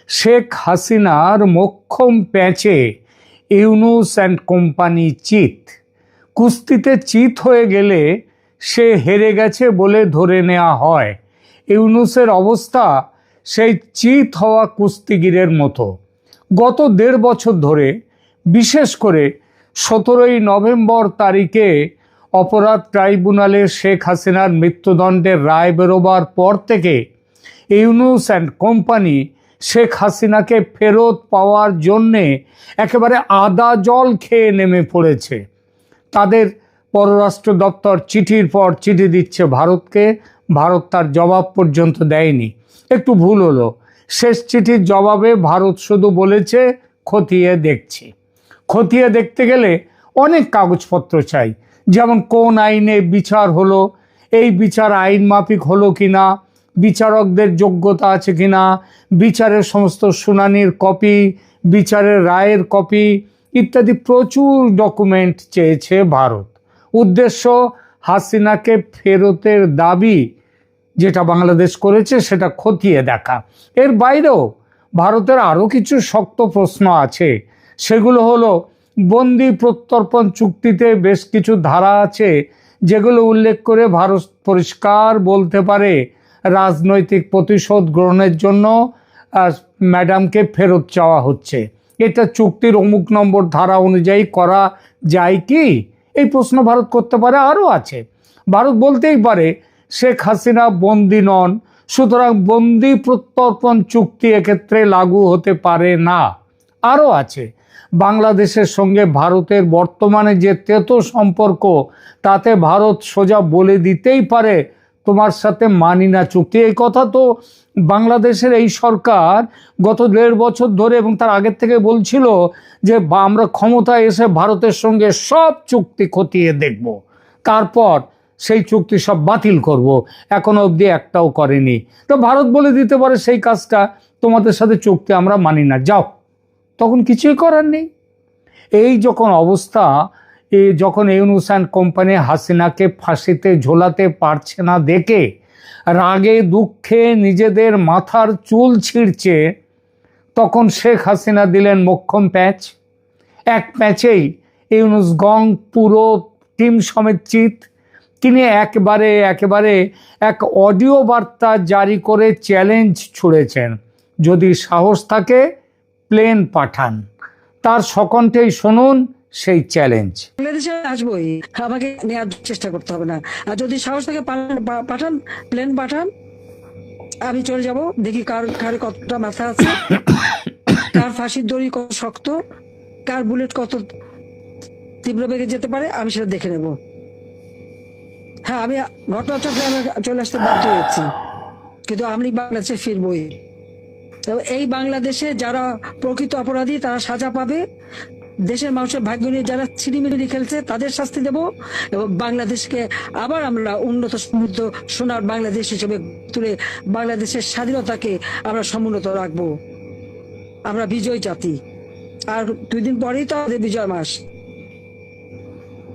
শেখ হাসিনার মোক্ষম প্যাঁচে Yunus and company চিত। কুস্তিতে চিত হয়ে গেলে সে হেরে গেছে বলে ধরে নেওয়া হয়। ইউনূসের অবস্থা সেই চিত হওয়া কুস্তিগিরের মতো। গত 1.5 বছর ধরে, বিশেষ করে 17ই নভেম্বর তারিখে অপরাধ ট্রাইব্যুনালে শেখ হাসিনার মৃত্যুদণ্ডের রায় বেরোবার পর থেকে ইউনূস অ্যান্ড কোম্পানি শেখ হাসিনাকে ফেরত পাওয়ার জন্যে একেবারে আদা জল খেয়ে নেমে পড়েছে। তাদের পররাষ্ট্র দপ্তর চিঠির পর চিঠি দিচ্ছে ভারতকে, ভারত তার জবাব পর্যন্ত দেয়নি। একটু ভুল হলো, শেষ চিঠির জবাবে ভারত শুধু বলেছে খতিয়ে দেখছি। খতিয়ে দেখতে গেলে অনেক কাগজপত্র চাই, যেমন কোন আইনে বিচার হলো, এই বিচার আইন মাফিক হলো কিনা, বিচারকদের যোগ্যতা আছে কিনা, বিচারের সমস্ত শুনানির কপি, বিচারের রায়ের কপি ইত্যাদি প্রচুর ডকুমেন্ট চেয়েছে ভারত। উদ্দেশ্য হাসিনাকে ফেরতের দাবি যেটা বাংলাদেশ করেছে সেটা খতিয়ে দেখা। এর বাইরেও ভারতের আরও কিছু শক্ত প্রশ্ন আছে। সেগুলো হলো, বন্দি প্রত্যর্পণ চুক্তিতে বেশ কিছু ধারা আছে যেগুলো উল্লেখ করে ভারত পরিষ্কার বলতে পারে রাজনৈতিক প্রতিশোধ গ্রহণের জন্য ম্যাডামকে ফেরত চাওয়া হচ্ছে। এটা চুক্তির অমুক নম্বর ধারা অনুযায়ী করা যায় কি, এই প্রশ্ন ভারত করতে পারে। আরও আছে, ভারত বলতেই পারে শেখ হাসিনা বন্দি নন, সুতরাং বন্দি প্রত্যর্পণ চুক্তি এক্ষেত্রে লাগু হতে পারে না। আরও আছে, বাংলাদেশের সঙ্গে ভারতের বর্তমানে যে তেতো সম্পর্ক, তাতে ভারত সোজা বলে দিতেই পারে তোমার সাথে মানি না চুক্তি। এই কথা তো বাংলাদেশের এই সরকার গত 1.5 বছর ধরে এবং তার আগের থেকে বলছিল যে আমরা ক্ষমতায় এসে ভারতের সঙ্গে সব চুক্তি খতিয়ে দেখব, তারপর সেই চুক্তি সব বাতিল করব। এখনো অবধি একটাও করেনি। তো ভারত বলে দিতে পারে সেই কাজটা, তোমাদের সাথে চুক্তি আমরা মানি না, যাও, তখন কিছুই করার নেই। এই যখন অবস্থা, যখন ইউনূস অ্যান্ড কোম্পানি হাসিনাকে ফাঁসিতে ঝোলাতে পারছে না দেখে রাগে দুঃখে নিজেদের মাথার চুল ছিঁড়ছে, তখন শেখ হাসিনা দিলেন মোক্ষম প্যাঁচ। এক প্যাঁচেই ইউনূস গং পুরো টিম সমেত চিত। তিনি একেবারে এক অডিও বার্তা জারি করে চ্যালেঞ্জ ছুড়েছেন, যদি সাহস থাকে প্লেন পাঠান। তার সকণ্ঠেই শুনুন সেই চ্যালেঞ্জ। বাংলাদেশে আসবোই, আমাকে নেওয়ার চেষ্টা করতে হবে না। আর যদি সাহস থাকে পাঠান, প্লেন পাঠান, আমি চলে যাব। দেখি কার কতটা মাথা আছে, কার ফাঁসির দড়ি কত শক্ত, কার বুলেট কত তীব্র বেগে যেতে পারে, আমি সেটা দেখে নেব। হ্যাঁ, আমি ঘটনাচক্রে আমি চলে আসতে বাধ্য হয়েছি, কিন্তু আমি বাংলাদেশে ফিরবই। এই বাংলাদেশে যারা প্রকৃত অপরাধী তারা সাজা পাবে, দেশের মানুষের ভাগ্য নিয়ে যারা ছিনিমিনি খেলছে তাদের শাস্তি দেব, এবং বাংলাদেশকে আবার আমরা উন্নত সমৃদ্ধ সোনার বাংলাদেশ হিসেবে তুলে বাংলাদেশের স্বাধীনতাকে আমরা সমুন্নত রাখবো। আমরা বিজয় জাতি, আর 2 দিন পরেই তো আমাদের বিজয় মাস।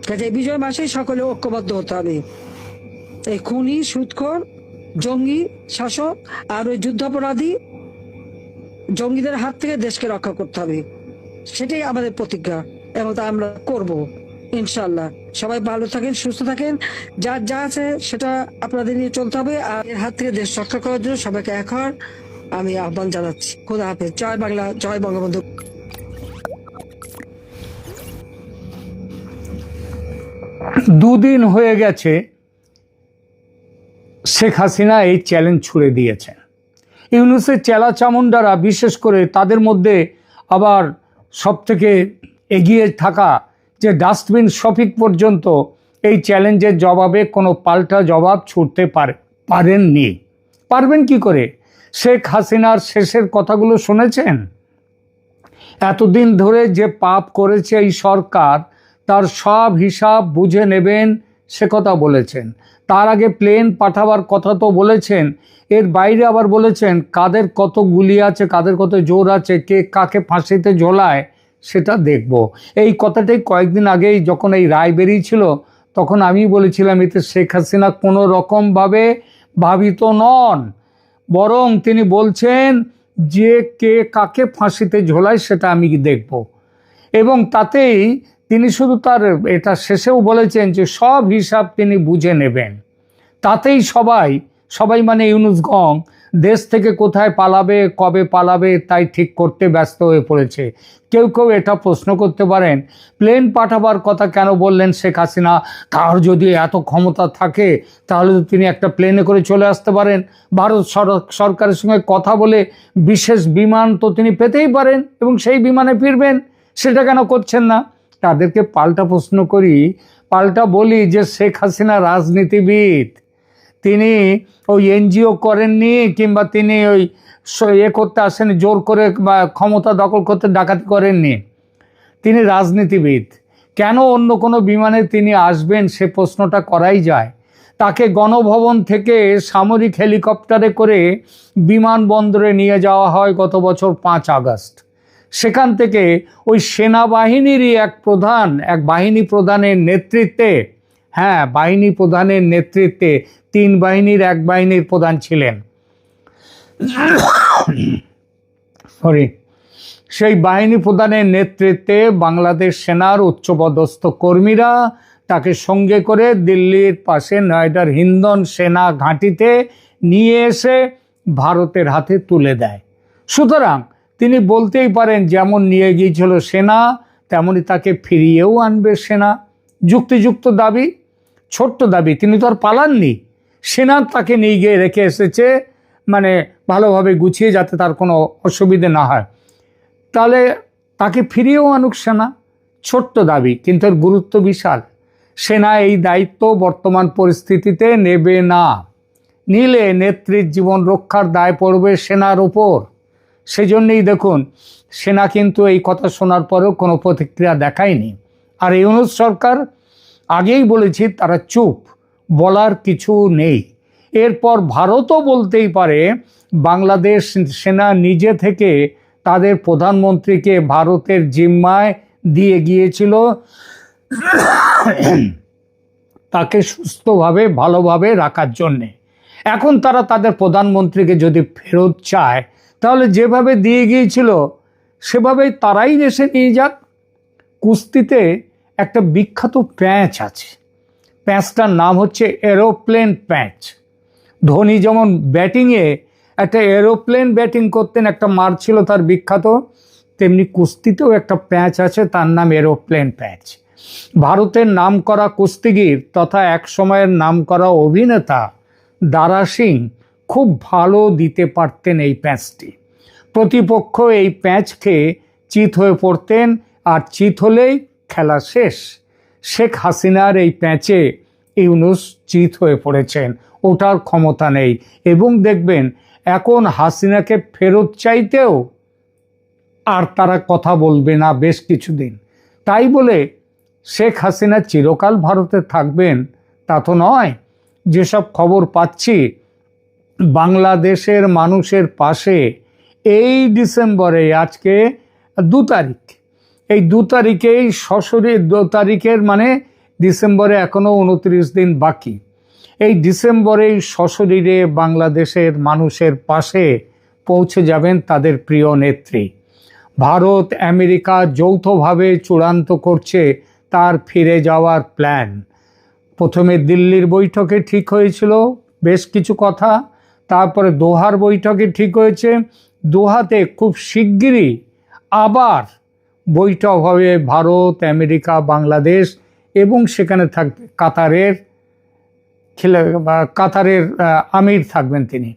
কাজে এই বিজয় মাসেই সকলে ঐক্যবদ্ধ হতে হবে। এই খুনি, সুদখোর, জঙ্গি শাসক আর ওই যুদ্ধাপরাধী জঙ্গিদের হাত থেকে দেশকে রক্ষা করতে হবে, সেটাই আমাদের প্রতিজ্ঞা, এবং তা আমরা করব ইনশাল্লাহ। সবাই ভালো থাকেন, সুস্থ থাকেন, যা আছে সেটা আপনাদের নিয়ে চলতে হবে। আর এর হাত থেকে দেশ রক্ষা করার জন্য সবাইকে এক হওয়ার আমি আহ্বান জানাচ্ছি। খোদা হাফেজ। জয় বাংলা, জয় বঙ্গবন্ধু। 2 দিন হয়ে গেছে শেখ হাসিনা এই চ্যালেঞ্জ ছুড়ে দিয়েছেন। ইউনূসের চেলা চামুন্ডারা, বিশেষ করে তাদের মধ্যে আবার সবথেকে এগিয়ে থাকা যে ডাস্টবিন শফিক পর্যন্ত এই চ্যালেঞ্জের জবাবে কোনো পাল্টা জবাব ছুটতে পারেননি। পারবেন কি করে? শেখ হাসিনার শেষের কথাগুলো শুনেছেন? এতদিন ধরে যে পাপ করেছে এই সরকার, তার সব হিসাব বুঝে নেবেন সে কথা বলেছেন। তার আগে প্লেন পাঠাবার কথা তো বলেছেন, এর বাইরে আবার বলেছেন কাদের কত গুলি আছে, কাদের কত জোর আছে, কে কাকে ফাঁসিতে ঝোলায় সেটা দেখব। এই কথাটাই কয়েকদিন আগেই যখন এই রায় বেরিয়েছিল, তখন আমি বলেছিলাম এতে শেখ হাসিনা কোনো রকমভাবে ভাবিত নন, বরং তিনি বলছেন যে কে কাকে ফাঁসিতে ঝোলায় সেটা আমি দেখব। এবং তাতেই তিনি শুধু তার এটা শেষেও বলেছেন যে সব হিসাব তিনি বুঝে নেবেন। তাতেই সবাই মানে ইউনূস গং দেশ থেকে কোথায় পালাবে, কবে পালাবে তাই ঠিক করতে ব্যস্ত হয়ে পড়েছে। কেউ কেউ এটা প্রশ্ন করতে পারেন, প্লেন পাঠাবার কথা কেন বললেন শেখ হাসিনা? তার যদি এত ক্ষমতা থাকে তাহলে তো তিনি একটা প্লেনে করে চলে আসতে পারেন, ভারত সরকারের সঙ্গে কথা বলে বিশেষ বিমান তো তিনি পেতেই পারেন এবং সেই বিমানে ফিরবেন, সেটা কেন করছেন না? তাদেরকে পাল্টা প্রশ্ন করি, পাল্টা বলি যে শেখ হাসিনা রাজনীতিবিদ, তিনি ওই এনজিও করেননি, কিংবা তিনি ওই করতে আসেনি জোর করে বা ক্ষমতা দখল করতে ডাকাতি করেননি। তিনি রাজনীতিবিদ। কেন অন্য কোনো বিমানে তিনি আসবেন সে প্রশ্নটা করাই যায়। তাকে গণভবন থেকে সামরিক হেলিকপ্টারে করে বিমানবন্দরে নিয়ে যাওয়া হয় গত বছর 5 আগস্ট। সেখান থেকে ওই সেনাবাহিনীরই এক বাহিনী প্রধানের নেতৃত্বে, হ্যাঁ বাহিনী প্রধানের নেতৃত্বে, 3 বাহিনীর এক বাহিনীর প্রধান ছিলেন, সেই বাহিনী প্রধানের নেতৃত্বে বাংলাদেশ সেনার উচ্চপদস্থ কর্মীরা তাকে সঙ্গে করে দিল্লির পাশে নয়ডার হিন্দন সেনা ঘাঁটিতে নিয়ে এসে ভারতের হাতে তুলে দেয়। সুতরাং তিনি বলতেই পারেন যেমন নিয়ে গিয়েছিল সেনা তেমনি তাকে ফিরিয়েও আনবে সেনা। যুক্তিযুক্ত দাবি, ছোট্ট দাবি। তিনি তো আর পালাননি, সেনা তাকে নিয়ে গিয়ে রেখে এসেছে, মানে ভালোভাবে গুছিয়ে যাতে তার কোনো অসুবিধে না হয়। তাহলে তাকে ফিরিয়েও আনুক সেনা, ছোট্ট দাবি, কিন্তু এর গুরুত্ব বিশাল। সেনা এই দায়িত্ব বর্তমান পরিস্থিতিতে নেবে না, নিলে নেত্রীর জীবন রক্ষার দায় পড়বে সেনার উপর। সেজন্যই দেখুন সেনা কিন্তু এই কথা শোনার পরেও কোনো প্রতিক্রিয়া দেখায়নি। আর ইউনূস সরকার, আগেই বলেছি তারা চুপ, বলার কিছু নেই। এরপর ভারতও বলতেই পারে বাংলাদেশ সেনা নিজে থেকে তাদের প্রধানমন্ত্রীকে ভারতের জিম্মায় দিয়ে গিয়েছিল তাকে সুস্থভাবে ভালোভাবে রাখার জন্যে। এখন তারা তাদের প্রধানমন্ত্রীকে যদি ফেরত চায় তাহলে যেভাবে দিয়ে গিয়েছিল সেভাবেই তারাই দেশে নিয়ে যাক। কুস্তিতে একটা বিখ্যাত প্যাঁচ আছে, প্যাঁচটার নাম হচ্ছে এরোপ্লেন প্যাঁচ। ধোনি যেমন ব্যাটিংয়ে একটা এরোপ্লেন ব্যাটিং করতেন, একটা মার ছিল তার বিখ্যাত, তেমনি কুস্তিতেও একটা প্যাঁচ আছে, তার নাম এরোপ্লেন প্যাঁচ। ভারতের নামকরা কুস্তিগির তথা এক সময়ের নামকরা অভিনেতা দারা সিং খুব ভালো দিতে পারতেন এই প্যাঁচটি। প্রতিপক্ষ এই প্যাঁচকে চিত হয়ে পড়তেন, আর চিত হলেই খেলা শেষ। শেখ হাসিনার এই প্যাঁচে ইউনূস চিত হয়ে পড়েছেন, ওটার ক্ষমতা নেই। এবং দেখবেন এখন হাসিনাকে ফেরত চাইতেও আর তারা কথা বলবে না বেশ কিছুদিন। তাই বলে শেখ হাসিনা চিরকাল ভারতে থাকবেন তা তো নয়। যেসব খবর পাচ্ছি বাংলাদেশের মানুষের পাশে এই ডিসেম্বরে, আজকে 2 তারিখ, এই 2 তারিখেই সশরীর 2 তারিখের মানে ডিসেম্বরে এখনো 29 দিন বাকি। এই ডিসেম্বরেই সশরীরে বাংলাদেশের মানুষের পাশে পৌঁছে যাবেন তাদের প্রিয় নেত্রী। ভারত আমেরিকা যৌথভাবে চূড়ান্ত করছে তার ফিরে যাওয়ার প্ল্যান। প্রথমে দিল্লির বৈঠকে ঠিক হয়েছিল বেশ কিছু কথা, তারপরে দোহার বৈঠকে ঠিক হয়েছে। দোহাতে খুব শিগগিরই আবার বৈঠক হবে ভারত, আমেরিকা, বাংলাদেশ, এবং সেখানে থাকবে কাতারের আমির থাকবেন তিনি।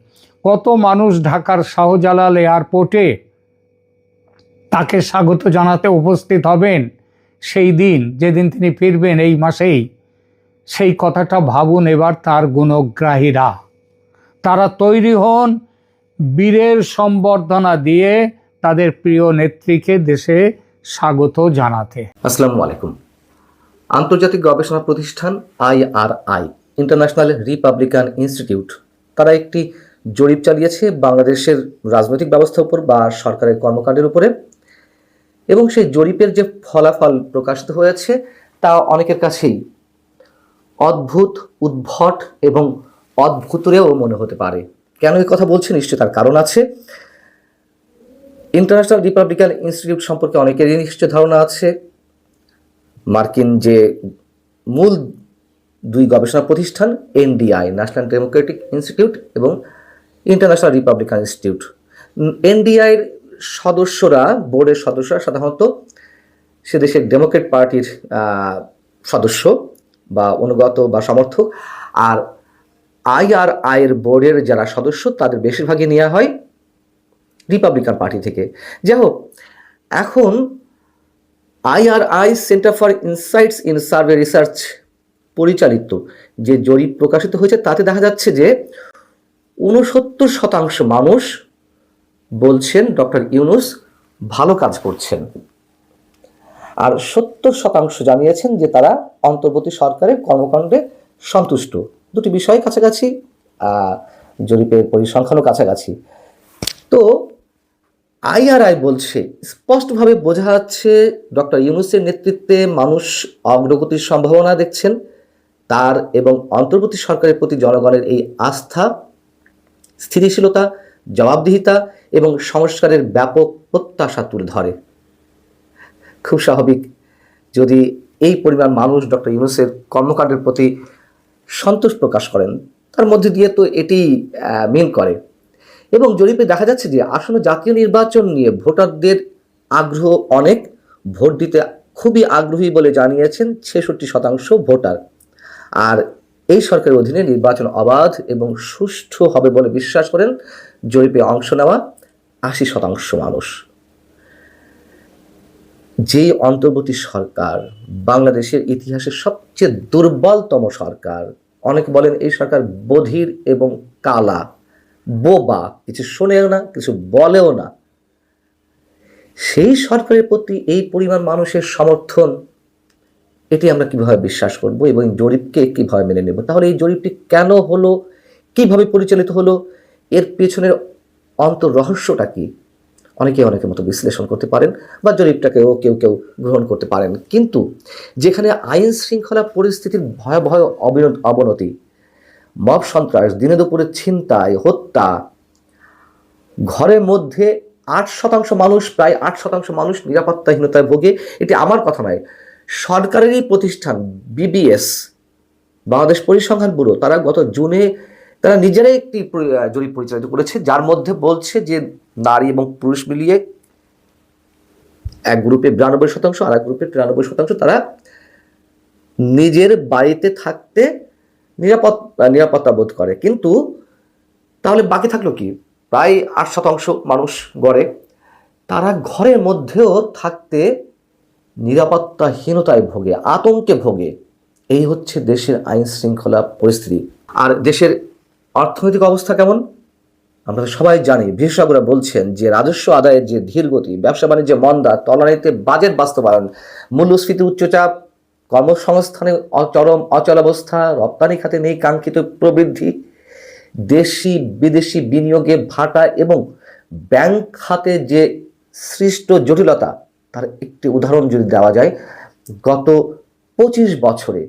কত মানুষ ঢাকার শাহজালাল এয়ারপোর্টে তাকে স্বাগত জানাতে উপস্থিত হবেন সেই দিন, যেদিন তিনি ফিরবেন এই মাসেই। সেই কথাটা ভাবুন এবার তার গুণগ্রাহীরা। তারা তৈরি হন বীরের সম্বর্ধনা দিয়ে তাদের প্রিয় নেত্রীকে দেশে স্বাগত জানাতে। আসসালামু আলাইকুম। আন্তর্জাতিক গবেষণা প্রতিষ্ঠান IRI, ইন্টারন্যাশনাল রিপাবলিকান ইনস্টিটিউট, তারা একটি জরিপ চালিয়েছে বাংলাদেশের রাজনৈতিক ব্যবস্থার উপর বা সরকারের কর্মকাণ্ডের উপরে, এবং সেই জরিপের যে ফলাফল প্রকাশিত হয়েছে তা অনেকের কাছেই অদ্ভুত, উদ্ভট এবং অদ্ভুতরেও মনে হতে পারে। কেন এই কথা বলছি? নিশ্চয়ই তার কারণ আছে। ইন্টারন্যাশনাল রিপাবলিকান ইনস্টিটিউট সম্পর্কে অনেকেরই নিশ্চয় ধারণা আছে। মার্কিন যে মূল দুই গবেষণা প্রতিষ্ঠান, এনডিআই ন্যাশনাল ডেমোক্রেটিক ইনস্টিটিউট এবং ইন্টারন্যাশনাল রিপাবলিকান ইনস্টিটিউট। এনডিআইয়ের সদস্যরা, বোর্ডের সদস্যরা সাধারণত সে দেশের ডেমোক্রেট পার্টির সদস্য বা অনুগত বা সমর্থক, আর আইআরআইয়ের বোর্ডের যারা সদস্য তাদের বেশিরভাগই নেওয়া হয় রিপাবলিকান পার্টি থেকে। যাই হোক, এখন IRI centre for insights in survey research পরিচালিত যে জরিপ প্রকাশিত হয়েছে তাতে দেখা যাচ্ছে যে 69% মানুষ বলছেন ডক্টর ইউনূস ভালো কাজ করছেন, আর 70% জানিয়েছেন যে তারা অন্তর্বর্তী সরকারের কর্মকাণ্ডে সন্তুষ্ট। দুটি বিষয় কাছাকাছি, জরিপের পরিসংখ্যানও কাছাকাছি। তো আইআরআই বলছে, স্পষ্টভাবে বোঝা যাচ্ছে ডক্টর ইউনূসের নেতৃত্বে মানুষ অগ্রগতির সম্ভাবনা দেখছেন। তার এবং অন্তর্বর্তী সরকারের প্রতি জনগণের এই আস্থা, স্থিতিশীলতা, জবাবদিহিতা এবং সংস্কারের ব্যাপক প্রত্যাশা তুলে ধরে। খুব স্বাভাবিক, যদি এই পরিমাণ মানুষ ডক্টর ইউনূসের কর্মকাণ্ডের প্রতি সন্তোষ প্রকাশ করেন, তার মধ্যে দিয়ে তো এটি মিল করে। এবং জরিপে দেখা যাচ্ছে যে আসন্ন জাতীয় নির্বাচন নিয়ে ভোটারদের আগ্রহ অনেক, ভোট দিতে খুবই আগ্রহী বলে জানিয়েছেন 66% ভোটার। আর এই সরকারের অধীনে নির্বাচন অবাধ এবং সুষ্ঠু হবে বলে বিশ্বাস করেন জরিপে অংশ নেওয়া 80% মানুষ। যেই অন্তর্বর্তী সরকার বাংলাদেশের ইতিহাসের সবচেয়ে দুর্বলতম সরকার, অনেকে বলেন এই সরকার বধির এবং কালা, বোবা, কিছু শোনেও না, কিছু বলেও না, সেই সরকারের প্রতি এই পরিমাণ মানুষের সমর্থন, এটি আমরা কিভাবে বিশ্বাস করব এবং জরিপকে কিভাবে মেনে নেব? তাহলে এই জরিপটি কেন হলো, কিভাবে পরিচালিত হলো, এর পেছনের অন্তর রহস্যটা কি? অনেকের মতো বিশ্লেষণ করতে পারেন বা জরিপটাকেও কেউ গ্রহণ করতে পারেন। কিন্তু যেখানে আইন শৃঙ্খলা পরিস্থিতির ভয়াবহ অবনতি, মব সন্ত্রাস, দিনে দুপুরে ছিনতাই, হত্যা, ঘরের মধ্যে 8% মানুষ, প্রায় 8% মানুষ নিরাপত্তাহীনতায় ভোগে, এটি আমার কথা নয়, সরকারেরই প্রতিষ্ঠান বিবিএস, বাংলাদেশ পরিসংখ্যান ব্যুরো, তারা গত জুনে তারা নিজেরাই একটি জরিপ পরিচালিত করেছে, যার মধ্যে বলছে যে নারী এবং পুরুষ মিলিয়ে এক গ্রুপে 92% আর এক গ্রুপে 93% তারা নিজের বাড়িতে থাকতে নিরাপত্তা বোধ করে। কিন্তু তাহলে বাকি থাকলো কি? প্রায় 8% মানুষ গড়ে, তারা ঘরের মধ্যেও থাকতে নিরাপত্তাহীনতায় ভোগে, আতঙ্কে ভোগে। এই হচ্ছে দেশের আইন শৃঙ্খলা পরিস্থিতি। আর দেশের অর্থনৈতিক অবস্থা কেমন আমরা সবাই জানি। বিশেষজ্ঞরা বলছেন যে রাজস্ব আদায়ের যে ধীরগতি, ব্যবসা বাণিজ্যে মন্দা, তলানিতে বাজেট বাস্তবায়ন, মূল্যস্ফীতি উচ্চচাপ, কর্মসংস্থানে চরম অচলাবস্থা, রপ্তানি খাতে নেই কাঙ্ক্ষিত প্রবৃদ্ধি, দেশি বিদেশি বিনিয়োগে ভাটা এবং ব্যাংক খাতে যে সৃষ্ট জটিলতা, তার একটি উদাহরণ যদি দেওয়া যায়, গত 25 বছরে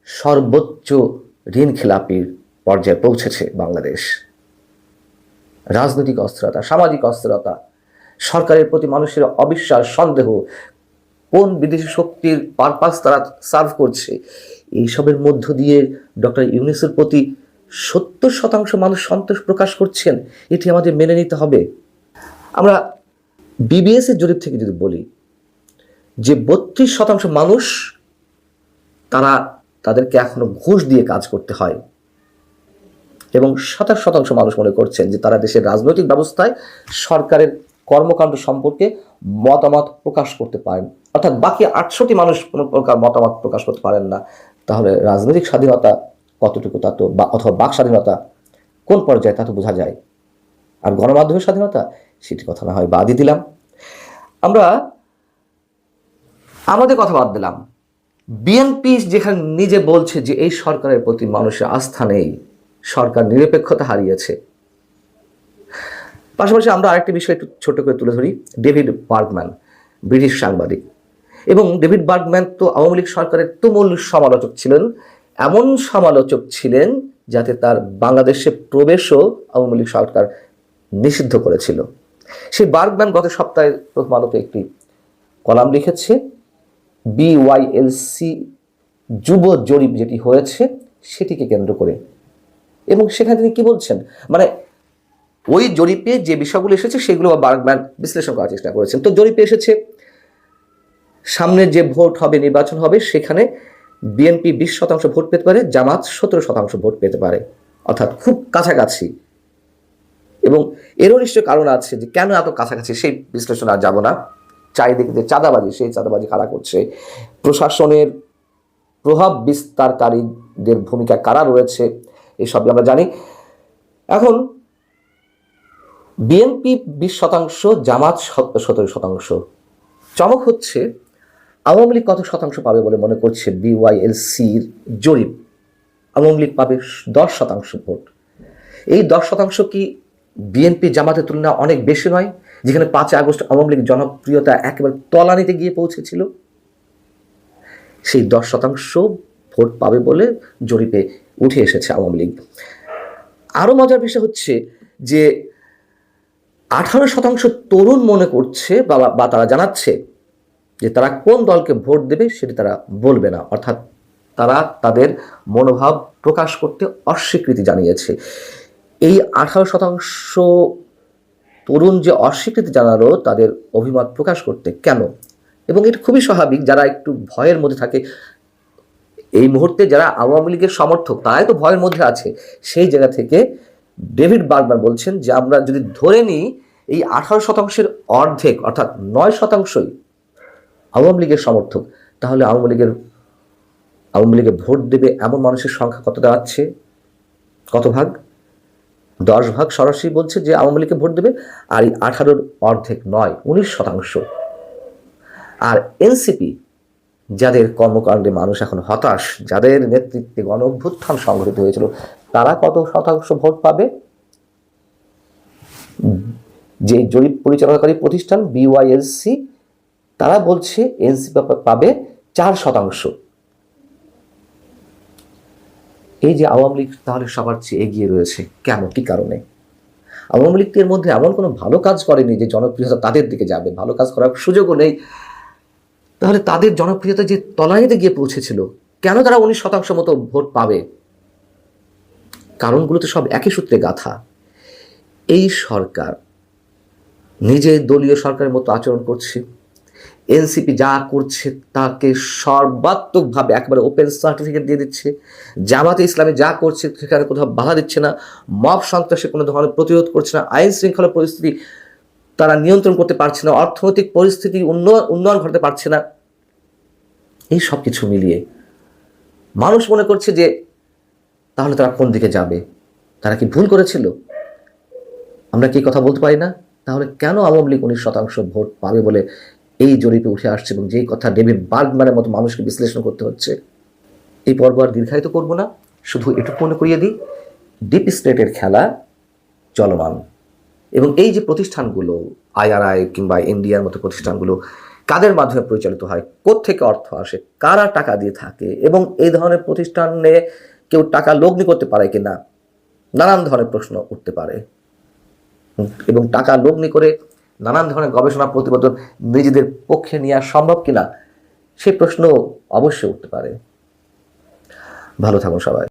সর্বোচ্চ ঋণ খেলাপির পর্যায়ে পৌঁছেছে বাংলাদেশ। রাজনৈতিক অস্থিরতা, সামাজিক অস্থিরতা, সরকারের প্রতি মানুষের অবিশ্বাস, সন্দেহ, কোন বিদেশি শক্তির পারপাস তারা সার্ভ করছে, এইসবের মধ্য দিয়ে ডক্টর ইউনূসের প্রতি 70% মানুষ সন্তোষ প্রকাশ করছেন। এটি আমাদের মেনে নিতে হবে। আমরা বিবিএস এর জরিপ থেকে যদি বলি যে 32% মানুষ তাদেরকে এখনো ঘুষ দিয়ে কাজ করতে হয় এবং 27% মানুষ মনে করছেন যে তারা দেশের রাজনৈতিক ব্যবস্থায় সরকারের কর্মকাণ্ড সম্পর্কে মতামত প্রকাশ করতে পারেন। অর্থাৎ বাকি 68 মানুষ কোনো প্রকার মতামত প্রকাশ করতে পারেন না। তাহলে রাজনৈতিক স্বাধীনতা কতটুকু, তা তো অথবা বাক স্বাধীনতা কোন পর্যায়ে তা তো বোঝা যায়। আর গণমাধ্যমের স্বাধীনতা, সেটি কথা না হয় বাদই দিলাম। আমরা আমাদের কথা বাদ দিলাম, বিএনপি যেখানে নিজে বলছে যে এই সরকারের প্রতি মানুষের আস্থা নেই, সরকার নিরপেক্ষতা হারিয়েছে। পাশাপাশি আমরা আরেকটি বিষয় একটু ছোট করে তুলে ধরি। ডেভিড বার্গম্যান, ব্রিটিশ সাংবাদিক, এবং ডেভিড বার্গম্যান তো আওয়ামী লীগ সরকারের তুমুল সমালোচক ছিলেন। এমন সমালোচক ছিলেন যাতে তার বাংলাদেশে প্রবেশও আওয়ামী লীগ সরকার নিষিদ্ধ করেছিল। সেই বার্গম্যান গত সপ্তাহে প্রথম আলোতে একটি কলাম লিখেছে, BYLC যুব জরিপ যেটি হয়েছে সেটিকে কেন্দ্র করে, এবং সেখানে তিনি কি বলছেন, মানে ওই জরিপে যে বিষয়গুলো এসেছে সেগুলো বার্গম্যান বিশ্লেষণ করার চেষ্টা করেছেন। তো জরিপে এসেছে সামনে যে ভোট হবে, নির্বাচন হবে, সেখানে বিএনপি 20% ভোট পেতে পারে, জামাত 17% ভোট পেতে পারে, অর্থাৎ খুব কাছাকাছি। এবং এরও নিশ্চয় কারণ আছে যে কেন এত কাছাকাছি, সেই বিশ্লেষণ আর যাব না। চারিদিকে যে চাঁদাবাজি, সেই চাঁদাবাজি কারা করছে, প্রশাসনের প্রভাব বিস্তারকারীদের ভূমিকা কারা রয়েছে, এসবই আমরা জানি। এখন বিএনপি 20%, জামাত 17%। চমক হচ্ছে আওয়ামী লীগ কত শতাংশ পাবে বলে মনে করছে BYLCর জরিপ? আওয়ামী লীগ পাবে 10% ভোট। এই 10% কি বিএনপি জামাতের তুলনায় অনেক বেশি নয়, যেখানে 5 আগস্ট আওয়ামী লীগ জনপ্রিয়তা একেবারে তলানিতে গিয়ে পৌঁছেছিল? সেই 10% ভোট পাবে বলে জরিপে উঠে এসেছে আওয়ামী লীগ। আরও মজার বিষয় হচ্ছে যে 18% তরুণ মনে করছে বা তারা জানাচ্ছে যে তারা কোন দলকে ভোট দেবে সেটি তারা বলবে না, অর্থাৎ তারা তাদের মনোভাব প্রকাশ করতে অস্বীকৃতি জানিয়েছে। এই 18% তরুণ যে অস্বীকৃতি জানালো তাদের অভিমত প্রকাশ করতে, কেন? এবং এটা খুবই স্বাভাবিক, যারা একটু ভয়ের মধ্যে থাকে, এই মুহূর্তে যারা আওয়ামী লীগের সমর্থক তারাই তো ভয়ের মধ্যে আছে। সেই জায়গা থেকে ডেভিড বার্গম্যান বলছেন যে আমরা যদি ধরে নিই এই 18%-এর অর্ধেক অর্থাৎ 9%ই আওয়ামী লীগের সমর্থক, তাহলে আওয়ামী লীগে ভোট দেবে এমন মানুষের সংখ্যা কত দাঁড়াচ্ছে? কত ভাগ? 10 ভাগ সরাসরি বলছে যে আওয়ামী লীগকে ভোট দেবে, আর এই 18-র অর্ধেক 9, 19%। আর এনসিপি, যাদের কর্মকাণ্ডে মানুষ এখন হতাশ, যাদের নেতৃত্বে গণ অভ্যুত্থান সংঘটিত হয়েছিল, তারা কত শতাংশ ভোট পাবে? যে জরিপ পরিচালনাকারী প্রতিষ্ঠান BYLC, তারা বলছে এনসিপি পাবে 4%। এই যে আওয়ামী লীগ তাহলে সবার চেয়ে এগিয়ে রয়েছে, কেন, কি কারণে? আওয়ামী লীগ এর মধ্যে এমন কোনো ভালো কাজ করেনি যে জনপ্রিয়তা তাদের দিকে যাবে, ভালো কাজ করার সুযোগও নেই। তাহলে তাদের জনপ্রিয়তা যে তলানিতে গিয়ে পৌঁছেছিল, কেন তারা 19% মতো ভোট পাবে? কারণগুলো তো সব একই সূত্রে গাঁথা। এই সরকার নিজে দলীয় সরকারের মতো আচরণ করছে, এনসিপি যা করছে তাকে সর্বাত্মকভাবে একেবারে ওপেন সার্টিফিকেট দিয়ে দিচ্ছে, জামাতে ইসলামী যা করছে সেখানে কোথাও বাধা দিচ্ছে না, মব সন্ত্রাসে কোনো ধরনের প্রতিরোধ করছে না, আইন শৃঙ্খলা পরিস্থিতি তারা নিয়ন্ত্রণ করতে পারছে না, অর্থনৈতিক পরিস্থিতি উন্নয়ন ঘটাতে পারছে না। এই সব কিছু মিলিয়ে মানুষ মনে করছে যে তাহলে তারা কোন দিকে যাবে? তারা কি ভুল করেছিল? আমরা কি কথা বলতে পারি না? তাহলে কেন আওয়ামী লীগ 19% ভোট পাবে বলে এই জরিপে উঠে আসছে, এবং যেই কথা ডেভিড বার্গম্যানের মতো মানুষকে বিশ্লেষণ করতে হচ্ছে? এই পর্ব আর দীর্ঘায়িত করবো না, শুধু এটুকু মনে করিয়ে দিই, ডিপ স্টেটের খেলা চলমান। এবং এই যে প্রতিষ্ঠানগুলো, IRI কিংবা ইন্ডিয়ার মতো প্রতিষ্ঠানগুলো কাদের মাধ্যমে পরিচালিত হয়, কোত্থেকে অর্থ আসে, কারা টাকা দিয়ে থাকে, এবং এই ধরনের প্রতিষ্ঠানে কেউ টাকা লগ্নি করতে পারে কিনা, নানান ধরনের প্রশ্ন উঠতে পারে। এবং টাকা লগ্নি করে নানান ধরনের গবেষণা প্রতিবেদন নিজেদের পক্ষে নেওয়া সম্ভব কিনা, সেই প্রশ্ন অবশ্যই উঠতে পারে। ভালো থাকুন সবাই।